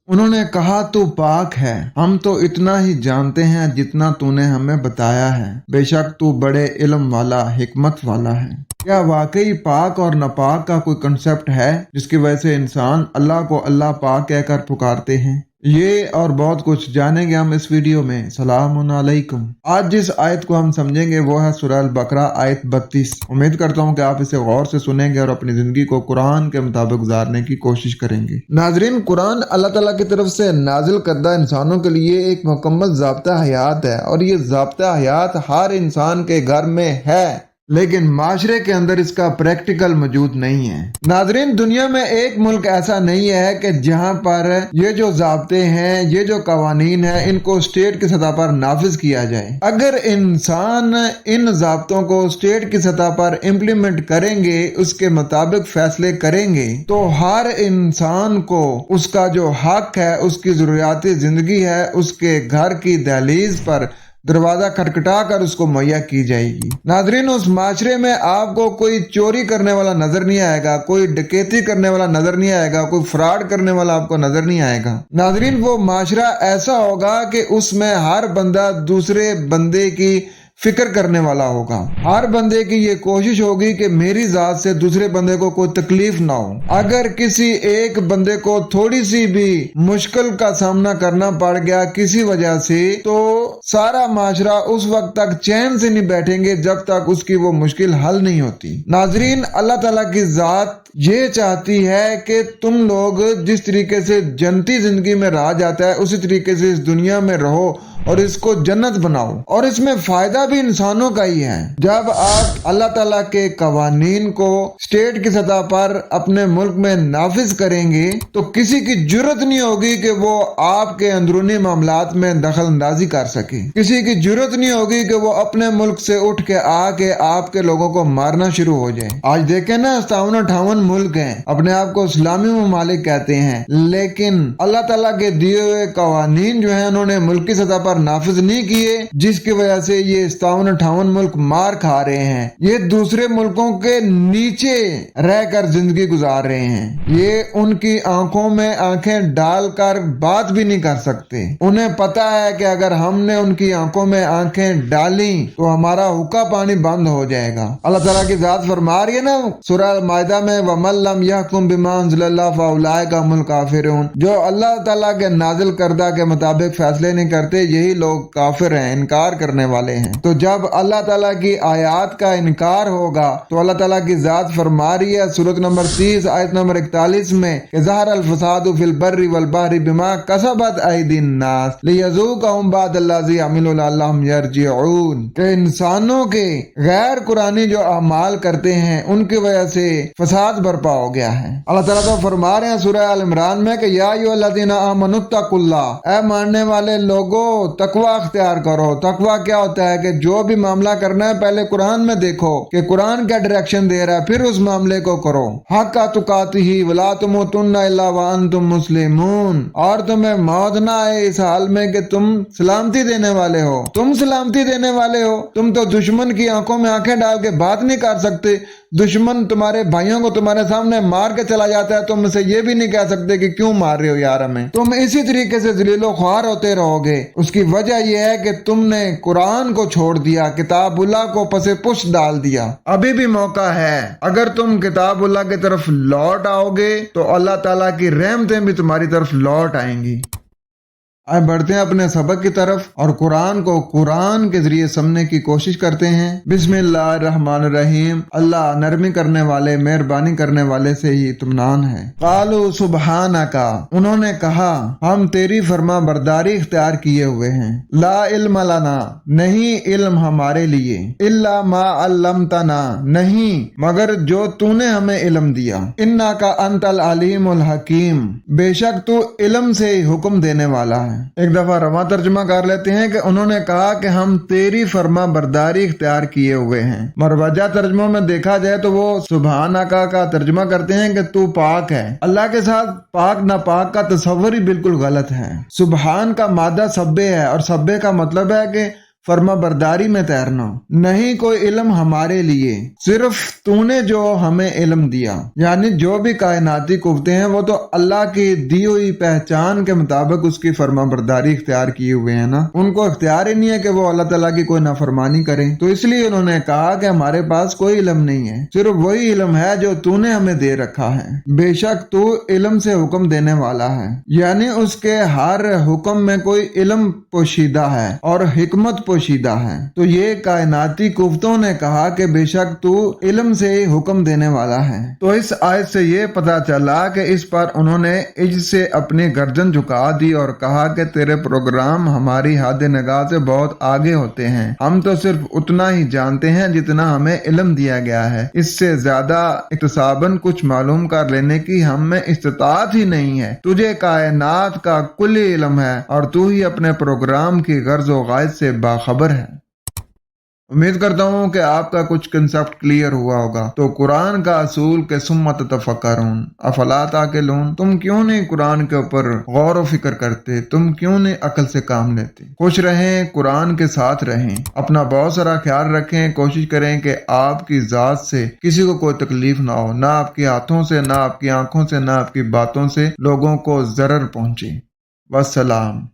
उन्होंने कहा तू पाक है, हम तो इतना ही जानते हैं जितना तूने हमें बताया है, बेशक तू बड़े इल्म वाला हिकमत वाला है। क्या वाकई पाक और नापाक का कोई कंसेप्ट है जिसकी वजह से इंसान अल्लाह को अल्लाह पाक कहकर पुकारते हैं? ये और बहुत कुछ जानेंगे हम इस वीडियो में। सलामुन अलैकुम। आज जिस आयत को हम समझेंगे वो है सूरह अल बकरा आयत 32। उम्मीद करता हूँ कि आप इसे गौर से सुनेंगे और अपनी जिंदगी को कुरान के मुताबिक गुजारने की कोशिश करेंगे। नाजरीन, कुरान अल्लाह ताला की तरफ से नाजिल करदा इंसानों के लिए एक मुकम्मल ज़ाब्ता हयात है और ये ज़ाब्ता हयात हर इंसान के घर में है, लेकिन माशरे के अंदर इसका प्रैक्टिकल मौजूद नहीं है। नाजरीन, दुनिया में एक मुल्क ऐसा नहीं है कि जहां पर ये जो ज़ाब्ते हैं, ये जो कवानीन है, इनको स्टेट की सतह पर नाफिज किया जाए। अगर इंसान इन ज़ाब्तों को स्टेट की सतह पर इम्प्लीमेंट करेंगे, उसके मुताबिक फैसले करेंगे, तो हर इंसान को उसका जो हक है, उसकी ज़रूरियाती जिंदगी है, उसके घर की दहलीज पर दरवाजा खटखटा कर उसको मुहैया की जाएगी। नाजरीन, उस माशरे में आपको कोई चोरी करने वाला नजर नहीं आएगा, कोई डकैती करने वाला नजर नहीं आएगा, कोई फ्रॉड करने वाला आपको नजर नहीं आएगा। नाजरीन, वो माशरा ऐसा होगा कि उसमें हर बंदा दूसरे बंदे की फिक्र करने वाला होगा। हर बंदे की ये कोशिश होगी कि मेरी जात से दूसरे बंदे को कोई तकलीफ ना हो। अगर किसी एक बंदे को थोड़ी सी भी मुश्किल का सामना करना पड़ गया किसी वजह से, तो सारा माशरा उस वक्त तक चैन से नहीं बैठेंगे जब तक उसकी वो मुश्किल हल नहीं होती। नाजरीन, अल्लाह ताला की जात ये चाहती है कि तुम लोग जिस तरीके से जन्नती जिंदगी में रहा जाता है उसी तरीके से इस दुनिया में रहो और इसको जन्नत बनाओ, और इसमें फायदा भी इंसानों का ही है। जब आप अल्लाह ताला के कवानीन को स्टेट की सतह पर अपने मुल्क में नाफिज करेंगे तो किसी की जरूरत नहीं होगी कि वो आपके अंदरूनी मामलात में दखल अंदाजी कर सके। किसी की जरूरत नहीं होगी कि वो अपने मुल्क से उठ के आके आपके लोगों को मारना शुरू हो जाए। आज देखें ना, 57-58 मुल्क हैं, अपने आप को इस्लामी ममालिक कहते हैं, लेकिन अल्लाह ताला के दिए हुए कवानीन जो है उन्होंने मुल्क की सतह पर नाफिज नहीं किए, जिसकी वजह से ये 57-58 मुल्क मार खा रहे हैं। ये दूसरे मुल्कों के नीचे रहकर जिंदगी गुजार रहे हैं। ये उनकी आंखों में आंखें डालकर बात भी नहीं कर सकते। उन्हें पता है कि अगर हमने उनकी आंखों में आंखें डाली तो हमारा हुक्का पानी बंद हो जाएगा। अल्लाह ताला की जात फरमा रही है ना सूरह माइदा में, वमल्लम यहकुम बिमा अंज़लल्लाहु फउलाइका हुमुल काफिरून। जो अल्लाह ताला के नाजिल करदा के मुताबिक फैसले नहीं करते, यही लोग काफिर हैं, इनकार करने वाले हैं। तो जब अल्लाह ताला की आयात का इनकार होगा तो अल्लाह ताला की जात फरमा रही है सूरत नंबर 30 आयत नंबर 41 में कि ज़हर अल फसादु फिल बर्रि वल बहरि बिमा कसबत अयदीन नास लियज़ूक़हुम बअदल्लज़ी अमिलू लअल्लहुम यरजिऊन। कि इंसानों के गैर कुरानी जो अमाल करते हैं उनकी वजह से फसाद बर्पा हो गया है। अल्लाह ताला तो फरमा रहे हैं सूरह अल इमरान में कि या अय्युहल्लज़ीना आमनुत्तकुल्लाह, ऐ मानने वाले लोगों तकवा अख्तियार करो। तकवा क्या होता है कि जो भी मामला करना है पहले कुरान में देखो कि कुरान क्या डायरेक्शन दे रहा है, फिर उस मामले को करो। हक़्क़ तुक़ातिही वला तमूतुन्ना इल्ला व अंतुम मुस्लिमून, और तुम्हें मौत ना आए इस हाल में कि तुम सलामती देने वाले हो। तुम सलामती देने वाले हो, तुम तो दुश्मन की आंखों में आंखें डाल के बात नहीं कर सकते। दुश्मन तुम्हारे भाइयों को तुम्हारे सामने मार के चला जाता है, तुम उसे ये भी नहीं कह सकते कि क्यों मार रहे हो यार हमें। तुम इसी तरीके से जलीलो ख्वार होते रहोगे। उसकी वजह यह है कि तुमने कुरान को छोड़ दिया, किताबुल्लाह को पसे पुश डाल दिया। अभी भी मौका है, अगर तुम किताबुल्लाह की तरफ लौट आओगे तो अल्लाह ताला की रहमतें भी तुम्हारी तरफ लौट आएंगी। आए बढ़ते हैं अपने सबक की तरफ और कुरान को कुरान के जरिए समझने की कोशिश करते हैं। बिस्मिल्लाहिर्रहमानिर्रहीम। अल्लाह नरमी करने वाले मेहरबानी करने वाले से ही इत्मीनान है। कालू सुबहानका, उन्होंने कहा हम तेरी फर्मा बरदारी इख्तियार किए हुए हैं। ला इल्म लना, नहीं इल्म हमारे लिए। इल्ला मा अल्लमतना, नहीं मगर जो तूने हमें इल्म दिया। इन्ना का अंतल अलीमुल हकीम, बेशक तू इल्म से ही हुक्म देने वाला है। एक दफा रवा तर्जुमा कर लेते हैं कि उन्होंने कहा कि हम तेरी फर्मा बरदारी इख्तियार किए हुए हैं। मरवजा तर्जुमों में देखा जाए तो वो सुभान आका का तर्जुमा करते हैं कि तू पाक है। अल्लाह के साथ पाक ना पाक का तस्वर ही बिल्कुल गलत है। सुभान का मादा सब्बे है और सब्बे का मतलब है कि फर्मा बरदारी में तैरना। नहीं कोई इल्म हमारे लिए, सिर्फ तूने जो हमें इल्म दिया। यानी जो भी कायनाती कुव्वतें हैं वो तो अल्लाह की दी हुई पहचान के मुताबिक उसकी फर्मा बरदारी इख्तियार किए हुए हैं ना, उनको इख्तियार ही नहीं है कि वो अल्लाह ताला की कोई नाफरमानी करें। तो इसलिए उन्होंने कहा कि हमारे पास कोई इल्म नहीं है, सिर्फ वही इल्म है जो तूने हमें दे रखा है। बेशक तू इल्म से हुक्म देने वाला है, यानी उसके हर हुक्म में कोई इल्म पोशीदा है और हिकमत पोशीदा है। तो ये कायनाती कुव्वतों ने कहा कि बेशक तू इल्म से ही हुक्म देने वाला है। तो इस आयत से ये पता चला कि इस पर उन्होंने इज्ज से अपनी गर्दन झुका दी और कहा कि तेरे प्रोग्राम हमारी हद निगाह से बहुत आगे होते हैं, हम तो सिर्फ उतना ही जानते हैं जितना हमें इल्म दिया गया है, इससे ज्यादा इक्तसाबन कुछ मालूम कर लेने की हम में इस्तिताअत ही नहीं है। तुझे कायनात का कुल्ली इल्म है और तू ही अपने प्रोग्राम की गर्ज व गायत से बाखबर है। उम्मीद करता हूँ कि आपका कुछ कंसेप्ट क्लियर हुआ होगा। तो कुरान का असूल के सुम्मत तफक्करून अफला ताक़िलून, तुम क्यों नहीं कुरान के ऊपर गौर व फिक्र करते, तुम क्यों नहीं अकल से काम लेते। खुश रहें, कुरान के साथ रहें, अपना बहुत सारा ख्याल रखें, कोशिश करें कि आपकी जात से किसी को कोई तकलीफ ना हो, ना आपके हाथों से, ना आपकी आंखों से, ना आपकी बातों से लोगों को जरर पहुंचे। वस्सलाम।